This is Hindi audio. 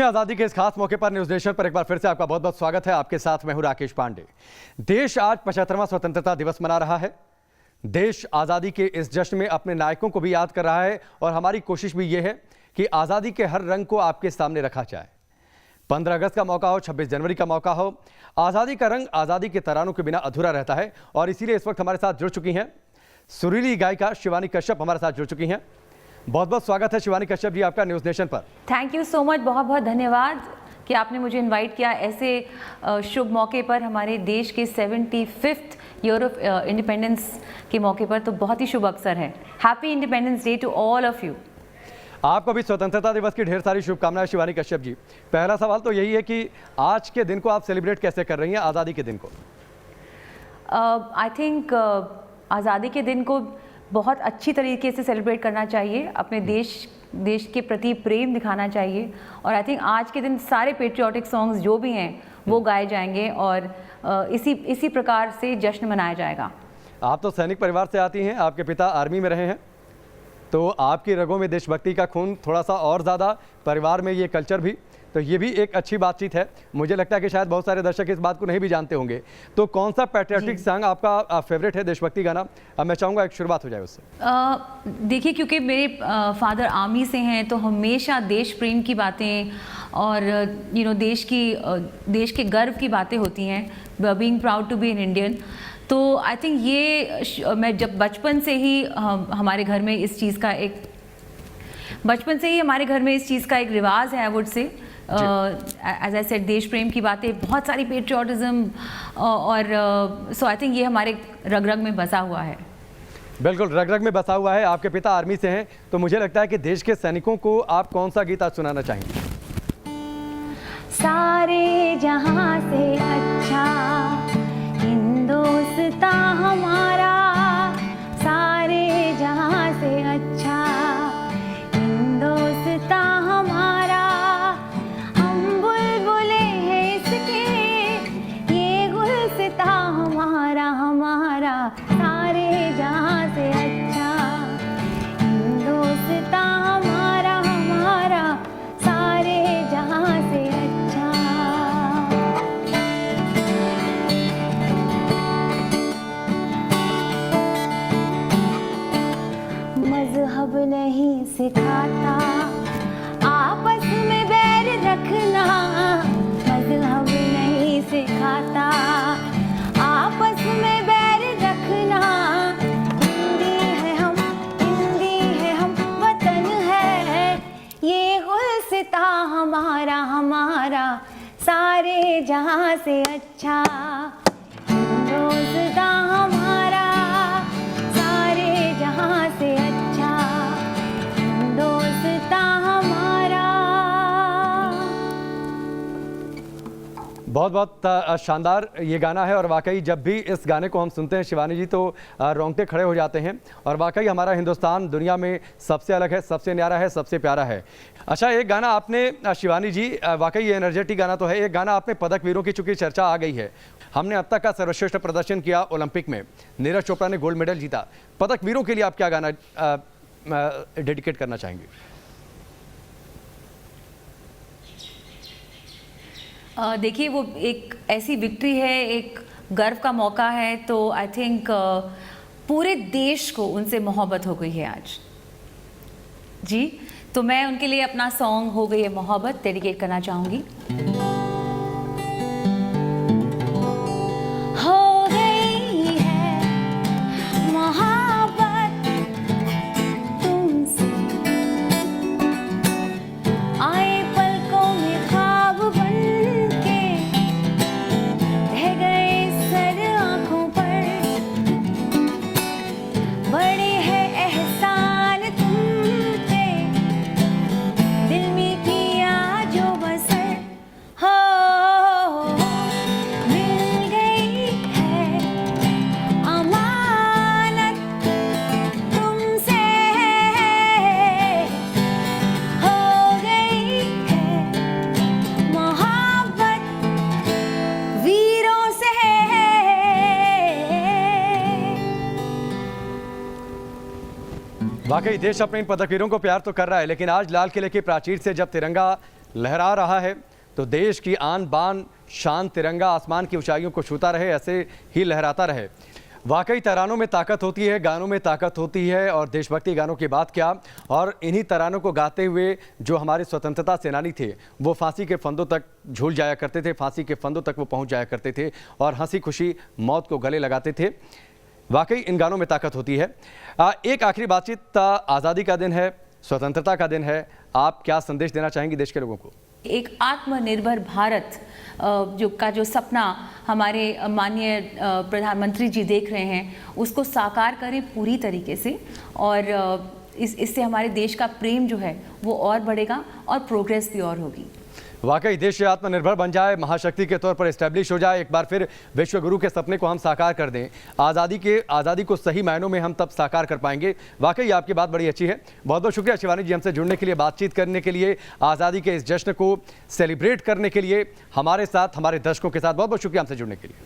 आजादी के इस खास मौके पर न्यूज नेशन पर एक बार फिर से आपका बहुत बहुत स्वागत है। आपके साथ मैं हूं राकेश पांडे। देश आज 75वां स्वतंत्रता दिवस मना रहा है। देश आजादी के इस जश्न में अपने नायकों को भी याद कर रहा है और हमारी कोशिश भी यह है कि आजादी के हर रंग को आपके सामने रखा जाए। 15 अगस्त का मौका हो, 26 जनवरी का मौका हो, आजादी का रंग आजादी के तरानों के बिना अधूरा रहता है। और इसीलिए इस वक्त हमारे साथ जुड़ चुकी हैं सुरीली गायिका शिवानी कश्यप हमारे साथ जुड़ चुकी हैं। बहुत बहुत स्वागत है शिवानी कश्यप जी आपका न्यूज नेशन पर। थैंक यू सो मच, बहुत बहुत धन्यवाद कि आपने मुझे इनवाइट किया ऐसे शुभ मौके पर, हमारे देश के 75th ईयर ऑफ इंडिपेंडेंस के मौके पर। तो बहुत ही शुभ अवसर है। Happy independence day to all of you. आपको भी स्वतंत्रता दिवस की ढेर सारी शुभकामनाएं शिवानी कश्यप जी। पहला सवाल तो यही है कि आज के दिन को आप सेलिब्रेट कैसे कर रही हैं, आज़ादी के दिन को? आई थिंक आज़ादी के दिन को बहुत अच्छी तरीके से सेलिब्रेट करना चाहिए। अपने देश के प्रति प्रेम दिखाना चाहिए। और आई थिंक आज के दिन सारे पेट्रियाटिक सॉन्ग्स जो भी हैं वो गाए जाएंगे और इसी प्रकार से जश्न मनाया जाएगा। आप तो सैनिक परिवार से आती हैं, आपके पिता आर्मी में रहे हैं, तो आपकी रगों में देशभक्ति का खून थोड़ा सा और ज़्यादा, परिवार में ये कल्चर भी, तो ये भी एक अच्छी बातचीत है। मुझे लगता है कि शायद बहुत सारे दर्शक इस बात को नहीं भी जानते होंगे। तो कौन सा पैट्रियोटिक सॉन्ग आपका फेवरेट है, देशभक्ति गाना? अब मैं चाहूँगा एक शुरुआत हो जाए उससे। देखिए, क्योंकि मेरे फादर आर्मी से हैं तो हमेशा देश प्रेम की बातें और देश के गर्व की बातें होती हैं, being proud to be an Indian. तो आई थिंक ये मैं जब बचपन से ही हमारे घर में इस चीज़ का एक रिवाज है, I would say. As I said, देश प्रेम की बातें, बहुत सारी पेट्रियोटिज्म और सो आई थिंक ये हमारे रग रग में बसा हुआ है। बिल्कुल रग रग में बसा हुआ है। आपके पिता आर्मी से हैं, तो मुझे लगता है कि देश के सैनिकों को आप कौन सा गीत आज सुनाना चाहेंगे? सारे जहां से अच्छा हिंदुस्तान हमारा, सारे जहां से अच्छा हिंदुस्तान हमारा। हम बुलबुले हैं इसके, ये गुलसितां हमारा हमारा। सारे जहां से अच्छा हिंदुस्तान हमारा हमारा, सारे जहां से अच्छा। मजहब नहीं सिखाता आपस में बैर रखना, मजहब नहीं सिखाता आपस में बैर रखना। हिंदी है हम, वतन है ये गुलसिता हमारा हमारा। सारे जहां से अच्छा हिंदुस्तान हमारा, सारे जहां से अच्छा हिंदुस्तान हमारा। बहुत बहुत शानदार ये गाना है और वाकई जब भी इस गाने को हम सुनते हैं शिवानी जी तो रोंगटे खड़े हो जाते हैं। और वाकई हमारा हिंदुस्तान दुनिया में सबसे अलग है, सबसे न्यारा है, सबसे प्यारा है। अच्छा, एक गाना आपने शिवानी जी, वाकई ये एनर्जेटिक गाना तो है, एक गाना आपने पदक वीरों की चूंकि चर्चा आ गई है, हमने अब तक का सर्वश्रेष्ठ प्रदर्शन किया ओलंपिक में, नीरज चोपड़ा ने गोल्ड मेडल जीता। पदक वीरों के लिए आप क्या गाना डेडिकेट करना चाहेंगे? देखिए, वो एक ऐसी विक्ट्री है, एक गर्व का मौका है। तो आई थिंक पूरे देश को उनसे मोहब्बत हो गई है आज जी। तो मैं उनके लिए अपना सॉन्ग हो गई है मोहब्बत डेडिकेट करना चाहूँगी। हो गई है मोहब्बत तुमसे, आए पलकों में ख्वाब बनके, रह गए सर आँखों पर, बड़े है एहसान तुम पे, दिल में किया जो बसर। हो मिल गई है अमानत तुमसे, हो गई है मोहब्बत वीरों से। वाकई देश अपने इन पदक वीरों को प्यार तो कर रहा है, लेकिन आज लाल किले की प्राचीर से जब तिरंगा लहरा रहा है तो देश की आन बान शान तिरंगा आसमान की ऊंचाइयों को छूता रहे, ऐसे ही लहराता रहे। वाकई तरानों में ताकत होती है, गानों में ताकत होती है, और देशभक्ति गानों की बात क्या, और इन्हीं तरानों को गाते हुए जो हमारे स्वतंत्रता सेनानी थे वो फांसी के फंदों तक झूल जाया करते थे, फांसी के फंदों तक वो पहुंच जाया करते थे और हंसी खुशी मौत को गले लगाते थे। वाकई इन गानों में ताकत होती है। एक आखिरी बातचीत, आज़ादी का दिन है, स्वतंत्रता का दिन है, आप क्या संदेश देना चाहेंगी देश के लोगों को? एक आत्मनिर्भर भारत जो सपना हमारे माननीय प्रधानमंत्री जी देख रहे हैं, उसको साकार करें पूरी तरीके से, और इससे हमारे देश का प्रेम जो है वो और बढ़ेगा और प्रोग्रेस भी और होगी। वाकई देश आत्मनिर्भर बन जाए, महाशक्ति के तौर पर एस्टेब्लिश हो जाए, एक बार फिर विश्व गुरु के सपने को हम साकार कर दें, आज़ादी को सही मायनों में हम तब साकार कर पाएंगे। वाकई आपकी बात बड़ी अच्छी है। बहुत बहुत शुक्रिया शिवानी जी हमसे जुड़ने के लिए, बातचीत करने के लिए, आज़ादी के इस जश्न को सेलिब्रेट करने के लिए हमारे साथ, हमारे दर्शकों के साथ। बहुत बहुत शुक्रिया हमसे जुड़ने के लिए।